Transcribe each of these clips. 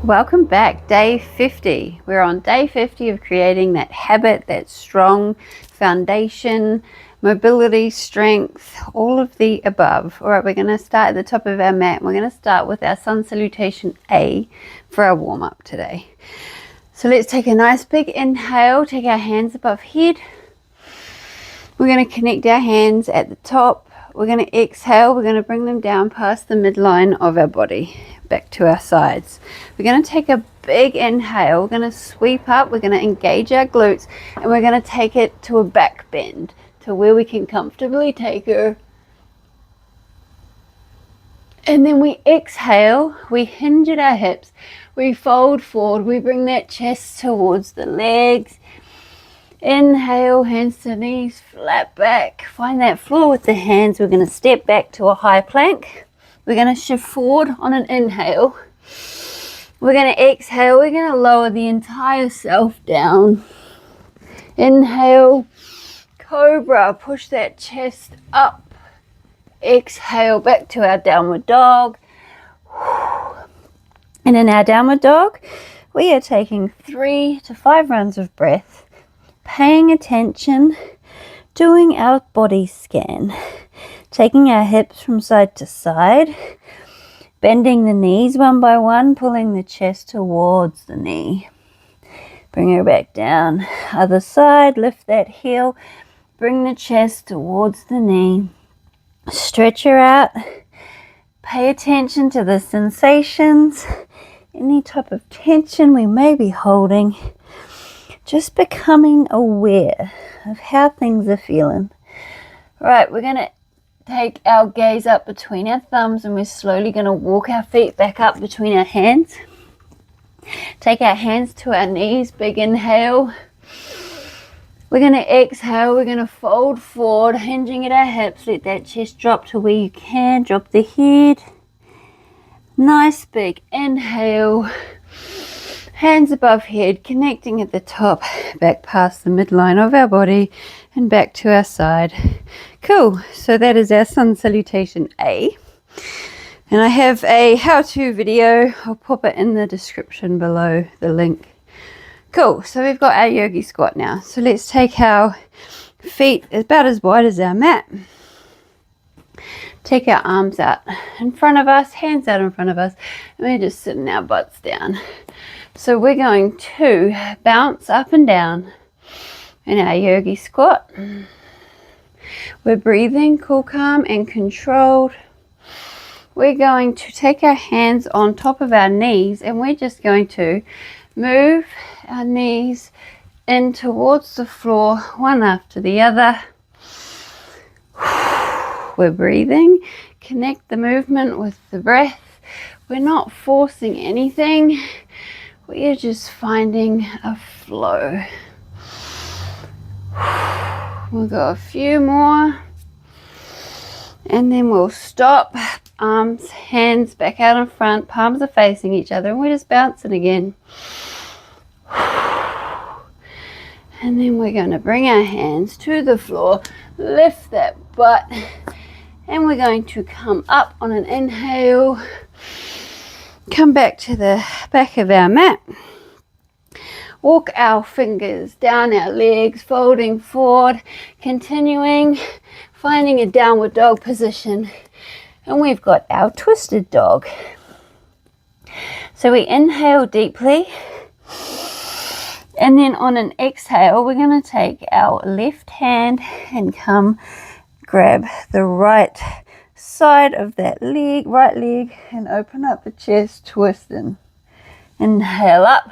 Welcome back, day 50. We're on day 50 of creating that habit, that strong foundation, mobility, strength, all of the above. All right, we're going to start at the top of our mat. We're going to start with our sun salutation A for our warm-up today. So let's take a nice big inhale, take our hands above head. We're going to connect our hands at the top. We're going to exhale, we're going to bring them down past the midline of our body, back to our sides. We're going to take a big inhale, we're going to sweep up, we're going to engage our glutes, and we're going to take it to a back bend, to where we can comfortably take her. And then we exhale, we hinge at our hips, we fold forward, we bring that chest towards the legs. Inhale, hands to knees, flat back. Find that floor with the hands. We're going to step back to a high plank. We're going to shift forward on an inhale. We're going to exhale. We're going to lower the entire self down. Inhale, cobra. Push that chest up. Exhale, back to our downward dog. And in our downward dog, we are taking 3 to 5 rounds of breath. Paying attention, doing our body scan, taking our hips from side to side, bending the knees one by one, pulling the chest towards the knee. Bring her back down. Other side, lift that heel, bring the chest towards the knee. Stretch her out. Pay attention to the sensations, any type of tension we may be holding. Just becoming aware of how things are feeling. Right, we're going to take our gaze up between our thumbs and we're slowly going to walk our feet back up between our hands. Take our hands to our knees, big inhale. We're going to exhale, we're going to fold forward, hinging at our hips. Let that chest drop to where you can, drop the head. Nice big inhale. Hands above head, connecting at the top, back past the midline of our body and back to our side. Cool, so that is our sun salutation A. And I have a how-to video. I'll pop it in the description below, the link. Cool, so we've got our yogi squat now. So let's take our feet about as wide as our mat. Take our arms out in front of us, hands out in front of us, and we're just sitting our butts down. So we're going to bounce up and down in our yogi squat. We're breathing cool, calm, and controlled. We're going to take our hands on top of our knees and we're just going to move our knees in towards the floor, one after the other. We're breathing. Connect the movement with the breath. We're not forcing anything. We are just finding a flow. We'll go a few more. And then we'll stop. Arms, hands back out in front. Palms are facing each other. And we're just bouncing again. And then we're going to bring our hands to the floor. Lift that butt. And we're going to come up on an inhale. Come back to the back of our mat. Walk our fingers down our legs, folding forward, continuing, finding a downward dog position. And we've got our twisted dog. So we inhale deeply. And then on an exhale, we're going to take our left hand and come grab the right side of that leg, right leg, and open up the chest, twisting. Inhale up.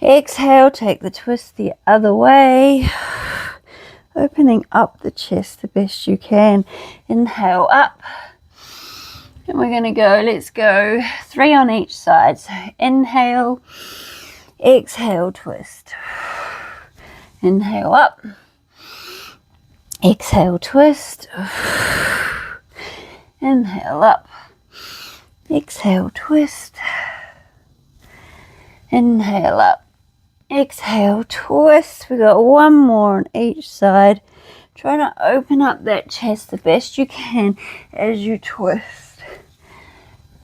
Exhale, take the twist the other way. Opening up the chest the best you can. Inhale up. And we're going to go, let's go 3 on each side. So inhale, exhale, twist. Inhale up. Exhale, twist. Inhale up. Exhale, twist. Inhale up. Exhale, twist. We got one more on each side. Try to open up that chest the best you can as you twist.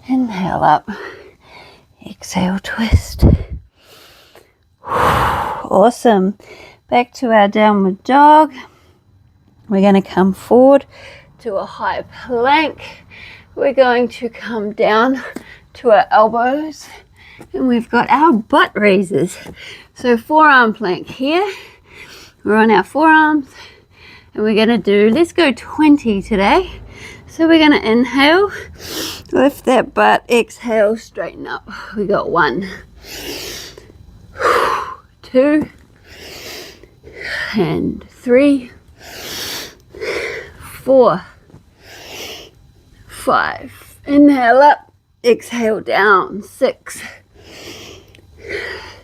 Inhale up. Exhale, twist. Awesome. Back to our downward dog. We're going to come forward to a high plank. We're going to come down to our elbows, and we've got our butt raisers. So forearm plank here. We're on our forearms, and we're going to do, let's go 20 today. So we're going to inhale, lift that butt, exhale, straighten up. We got 1, 2, and 3, 4, 5. Inhale up, exhale down. 6,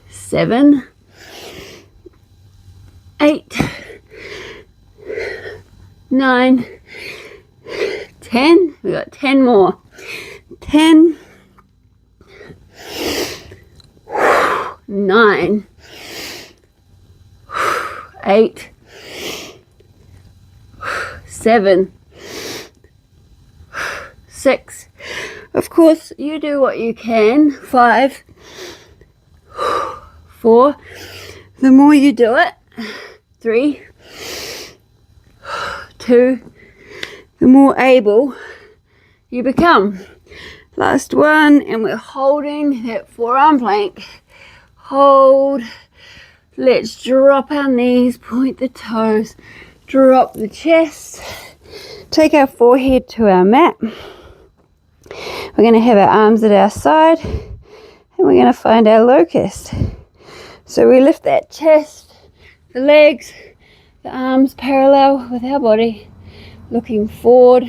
7, 8, 9, 10. We got 10 more. 10, 9, 8, 7, 6. Of course, you do what you can. 5, 4. The more you do it. 3, 2. The more able you become. Last one, and we're holding that forearm plank. Hold. Let's drop our knees, point the toes, drop the chest. Take our forehead to our mat. We're going to have our arms at our side, and we're going to find our locust. So we lift that chest, the legs, the arms parallel with our body, looking forward.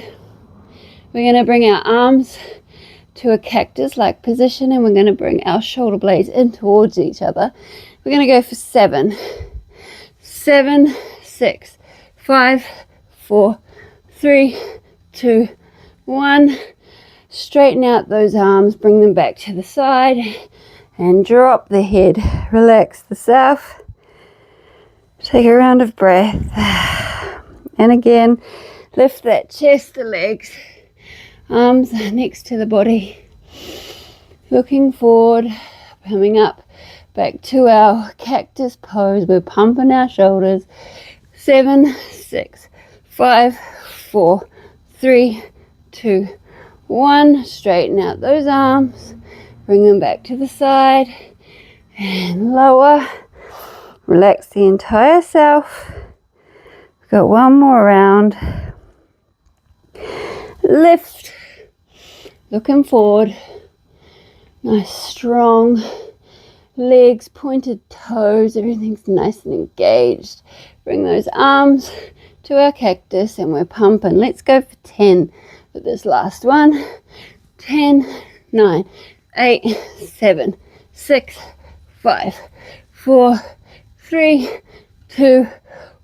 We're going to bring our arms to a cactus-like position, and we're going to bring our shoulder blades in towards each other. We're going to go for 7, 7, 6, 5, 4, 3, 2, 1. Straighten out those arms, bring them back to the side, and drop the head. Relax the self. Take a round of breath. And again, lift that chest, the legs, arms next to the body. Looking forward, coming up, back to our cactus pose. We're pumping our shoulders. 7, 6, 5, 4, 3, 2, 1. Straighten out those arms. Bring them back to the side. And lower. Relax the entire self. We've got one more round. Lift. Looking forward. Nice strong legs, pointed toes. Everything's nice and engaged. Bring those arms to our cactus, and we're pumping. Let's go for 10 for this last one. 10, 9, 8, 7, 6, 5, 4, 3, 2,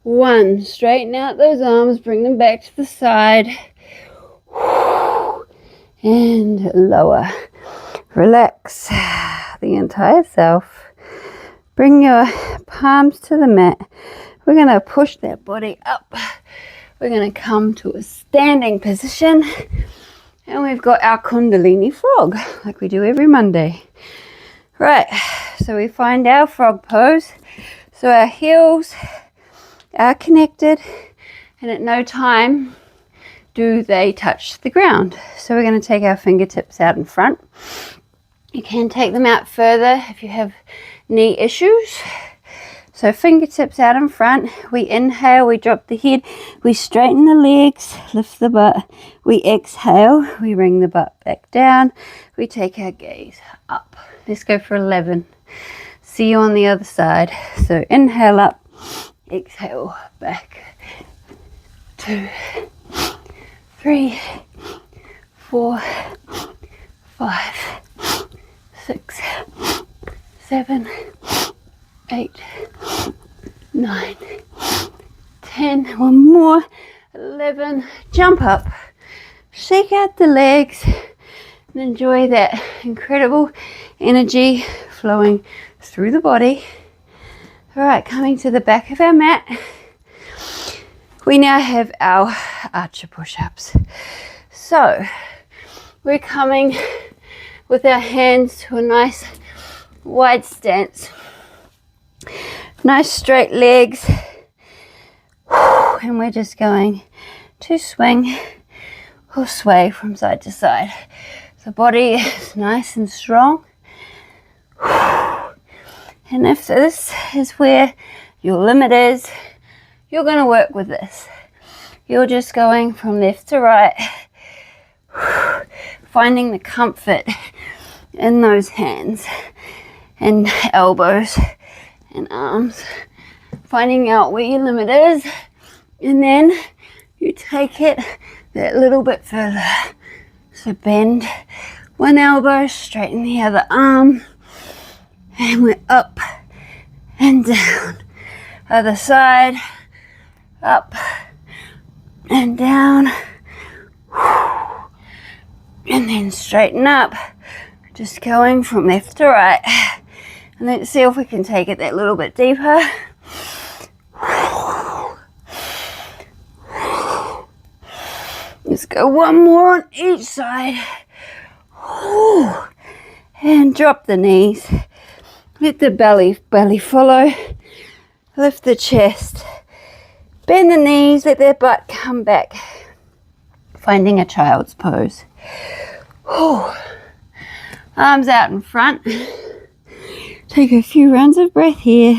1. Straighten out those arms, bring them back to the side. And lower. Relax the entire self. Bring your palms to the mat. We're going to push that body up. We're going to come to a standing position. And we've got our Kundalini Frog, like we do every Monday. Right, so we find our frog pose. So our heels are connected, and at no time do they touch the ground. So we're going to take our fingertips out in front. You can take them out further if you have knee issues. So fingertips out in front. We inhale, we drop the head, we straighten the legs, lift the butt. We exhale, we bring the butt back down. We take our gaze up. Let's go for 11. See you on the other side. So inhale up, exhale back. 2, 3, 4, 5, 6, 7, 8, 9, 10. One more. 11. Jump up. Shake out the legs and enjoy that incredible energy flowing through the body. All right, coming to the back of our mat. We now have our archer push-ups. So we're coming with our hands to a nice wide stance. Nice straight legs. And we're just going to swing or sway from side to side. The body is nice and strong. And if this is where your limit is, you're going to work with this. You're just going from left to right, finding the comfort in those hands and elbows and arms, finding out where your limit is, and then you take it that little bit further. So bend one elbow, straighten the other arm, and we're up and down. Other side, up and down, and then straighten up, just going from left to right. And let's see if we can take it that little bit deeper. Let's go one more on each side. And drop the knees. Let the belly follow. Lift the chest. Bend the knees, let their butt come back. Finding a child's pose. Arms out in front. Take a few rounds of breath here.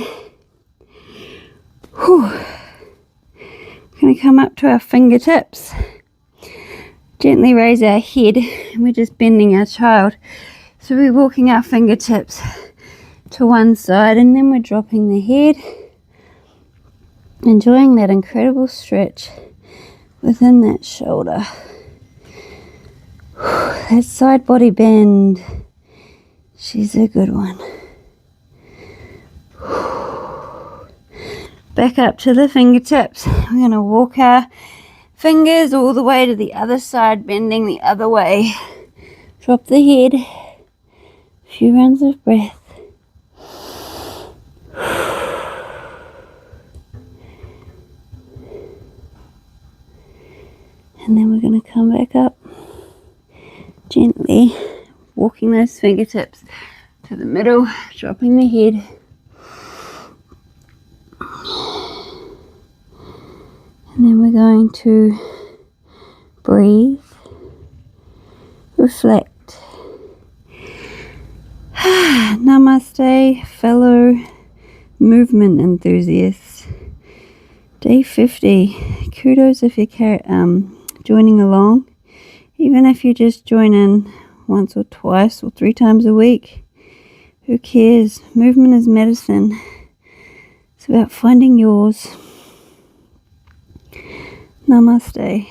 Going to come up to our fingertips. Gently raise our head, and we're just bending our child. So we're walking our fingertips to one side, and then we're dropping the head. Enjoying that incredible stretch within that shoulder. That side body bend. She's a good one. Back up to the fingertips. We're going to walk our fingers all the way to the other side, bending the other way. Drop the head. A few rounds of breath. And then we're going to come back up, gently walking those fingertips to the middle, dropping the head. And then we're going to breathe, reflect. Namaste, fellow movement enthusiasts. Day 50. Kudos if you're joining along. Even if you just join in once or twice or 3 times a week. Who cares? Movement is medicine. It's about finding yours. Namaste.